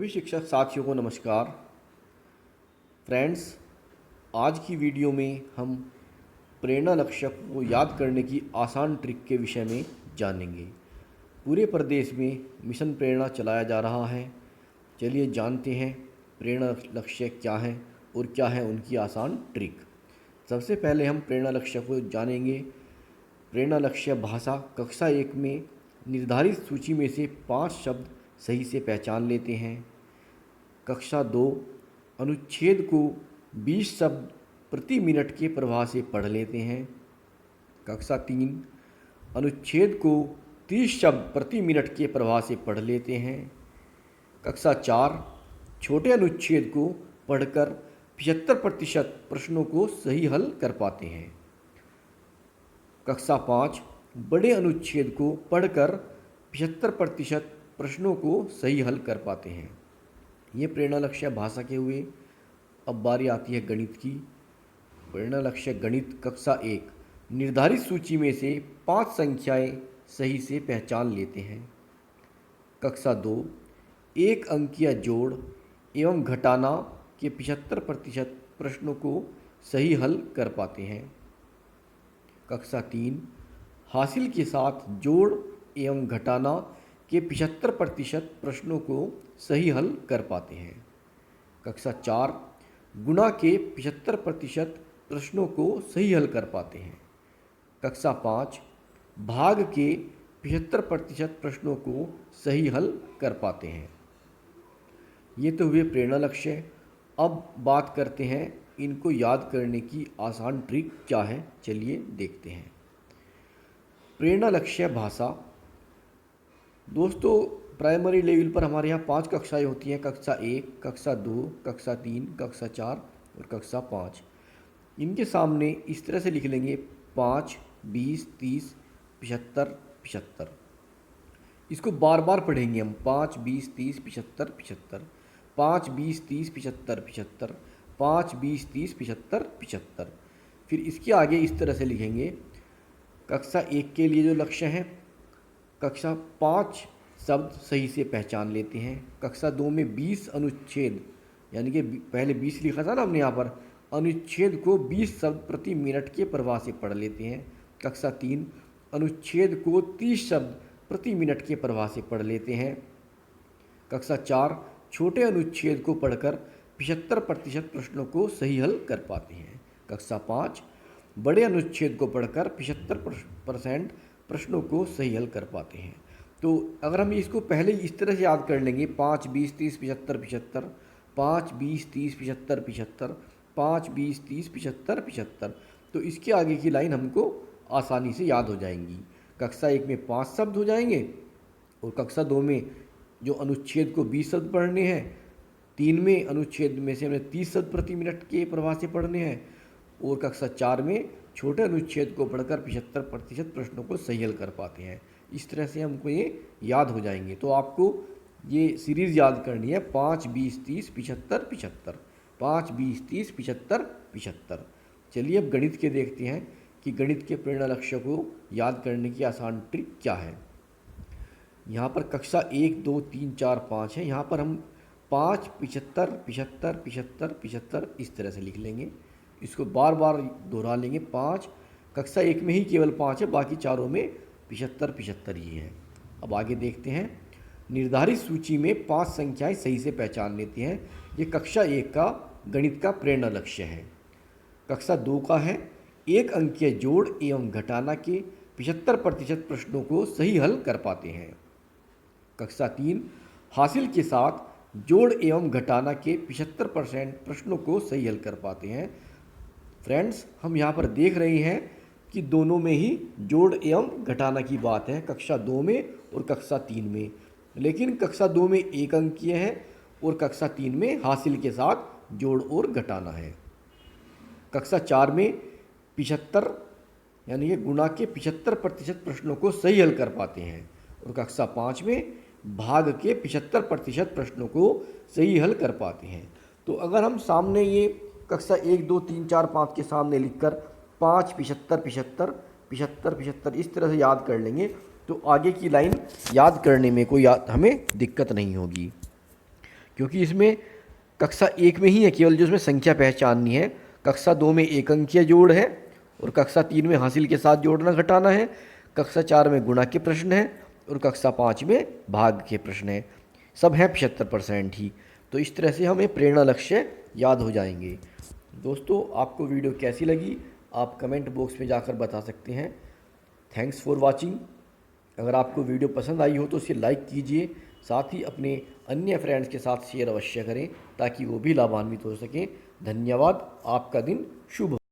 सभी शिक्षक साथियों को नमस्कार। फ्रेंड्स, आज की वीडियो में हम प्रेरणा लक्ष्य को याद करने की आसान ट्रिक के विषय में जानेंगे। पूरे प्रदेश में मिशन प्रेरणा चलाया जा रहा है। चलिए जानते हैं प्रेरणा लक्ष्य क्या है और क्या है उनकी आसान ट्रिक। सबसे पहले हम प्रेरणा लक्ष्य को जानेंगे। प्रेरणा लक्ष्य भाषा कक्षा 1 में निर्धारित सूची में से 5 शब्द सही से पहचान लेते हैं। कक्षा 2 अनुच्छेद को 20 शब्द प्रति मिनट के प्रवाह से पढ़ लेते हैं। कक्षा 3 अनुच्छेद को 30 शब्द प्रति मिनट के प्रवाह से पढ़ लेते हैं। कक्षा 4 छोटे अनुच्छेद को पढ़कर 75% प्रश्नों को सही हल कर पाते हैं। कक्षा 5 बड़े अनुच्छेद को पढ़कर 75% प्रश्नों को सही हल कर पाते हैं। ये प्रेरणा लक्ष्य भाषा के हुए। अब बारी आती है गणित की। प्रेरणा लक्ष्य गणित कक्षा 1 निर्धारित सूची में से 5 संख्याएं सही से पहचान लेते हैं। कक्षा 2 एक अंकीय जोड़ एवं घटाना के 75% प्रश्नों को सही हल कर पाते हैं। कक्षा 3 हासिल के साथ जोड़ एवं घटाना के 75% प्रश्नों को सही हल कर पाते हैं। कक्षा 4 गुणा के 75% प्रश्नों को सही हल कर पाते हैं। कक्षा 5 भाग के 75% प्रश्नों को सही हल कर पाते हैं। ये तो हुए प्रेरणा लक्ष्य। अब बात करते हैं इनको याद करने की आसान ट्रिक क्या है। चलिए देखते हैं। प्रेरणा लक्ष्य भाषा दोस्तों प्राइमरी लेवल पर हमारे यहाँ 5 कक्षाएं होती हैं। कक्षा 1, कक्षा 2, कक्षा 3, कक्षा 4 और कक्षा 5। इनके सामने इस तरह से लिख लेंगे 5, 20, 30, 75, 75। इसको बार बार पढ़ेंगे हम। 5, 20, 30, 75, 75, 5, 20, 30, 75, 75, 5, 20, 30, 75, 75। फिर इसके आगे इस तरह से लिखेंगे। कक्षा 1 के लिए जो लक्ष्य है, कक्षा 5 शब्द सही से पहचान लेते हैं। कक्षा 2 में 20 अनुच्छेद, यानी कि पहले 20 लिखा था ना हमने यहाँ पर, अनुच्छेद को 20 शब्द प्रति मिनट के प्रवाह से पढ़ लेते हैं। कक्षा 3 अनुच्छेद को 30 शब्द प्रति मिनट के प्रवाह से पढ़ लेते हैं। कक्षा 4 छोटे अनुच्छेद को पढ़कर 75% प्रश्नों को सही हल कर पाते हैं। कक्षा 5 बड़े अनुच्छेद को पढ़कर 75% प्रश्नों को सही हल कर पाते हैं। तो अगर हम इसको पहले इस तरह से याद कर लेंगे 5, 20, 30, 75, 75, 5, 20, 30, 75, 75, 5, 20, 30, 75, 75, तो इसके आगे की लाइन हमको आसानी से याद हो जाएंगी। कक्षा 1 में 5 शब्द हो जाएंगे और कक्षा 2 में जो अनुच्छेद को 20 शब्द पढ़ने हैं, 3 में अनुच्छेद में से हमें 30 शब्द प्रति मिनट के प्रवाह से पढ़ने हैं और कक्षा 4 में छोटे अनुच्छेद को पढ़कर 75% प्रश्नों को सही हल कर पाते हैं। इस तरह से हमको ये याद हो जाएंगे। तो आपको ये सीरीज़ याद करनी है 5, 20, 30, 75, 75, 5, 20, 30, 75, 75। चलिए अब गणित के देखते हैं कि गणित के प्रेरणा लक्ष्य को याद करने की आसान ट्रिक क्या है। यहाँ पर कक्षा 1, 2, 3, 4, 5 है। यहाँ पर हम 5, 75, 75, 75, 75 इस तरह से लिख लेंगे। इसको बार बार दोहरा लेंगे। 5 कक्षा 1 में ही केवल 5 है, बाकी चारों में 75, 75 ही है। अब आगे देखते हैं। निर्धारित सूची में 5 संख्याएं सही से पहचान लेते हैं। ये कक्षा 1 का गणित का प्रेरणा लक्ष्य है। कक्षा 2 का है एक अंकीय जोड़ एवं घटाना के 75% प्रश्नों को सही हल कर पाते हैं। कक्षा 3 हासिल के साथ जोड़ एवं घटाना के 75% प्रश्नों को सही हल कर पाते हैं। फ्रेंड्स, हम यहाँ पर देख रहे हैं कि दोनों में ही जोड़ एवं घटाना की बात है, कक्षा 2 में और कक्षा 3 में। लेकिन कक्षा 2 में एक अंकीय है और कक्षा 3 में हासिल के साथ जोड़ और घटाना है। कक्षा 4 में 75 यानी कि गुणा के 75% प्रश्नों को सही हल कर पाते हैं और कक्षा 5 में भाग के 75% प्रश्नों को सही हल कर पाते हैं। तो अगर हम सामने ये कक्षा 1, 2, 3, 4, 5 के सामने लिखकर 5, 75, 75, 75, 75 इस तरह से याद कर लेंगे तो आगे की लाइन याद करने में कोई हमें दिक्कत नहीं होगी। क्योंकि इसमें कक्षा 1 में ही है केवल जो इसमें संख्या पहचाननी है। कक्षा 2 में एक अंकीय जोड़ है और कक्षा 3 में हासिल के साथ जोड़ना घटाना है। कक्षा 4 में गुणा के प्रश्न है और कक्षा 5 में भाग के प्रश्न है। सब हैं 75% ही। तो इस तरह से हमें प्रेरणा लक्ष्य याद हो जाएंगे। दोस्तों, आपको वीडियो कैसी लगी आप कमेंट बॉक्स में जाकर बता सकते हैं। Thanks for watching. अगर आपको वीडियो पसंद आई हो तो इसे लाइक कीजिए, साथ ही अपने अन्य फ्रेंड्स के साथ शेयर अवश्य करें ताकि वो भी लाभान्वित हो सकें। धन्यवाद। आपका दिन शुभ हो।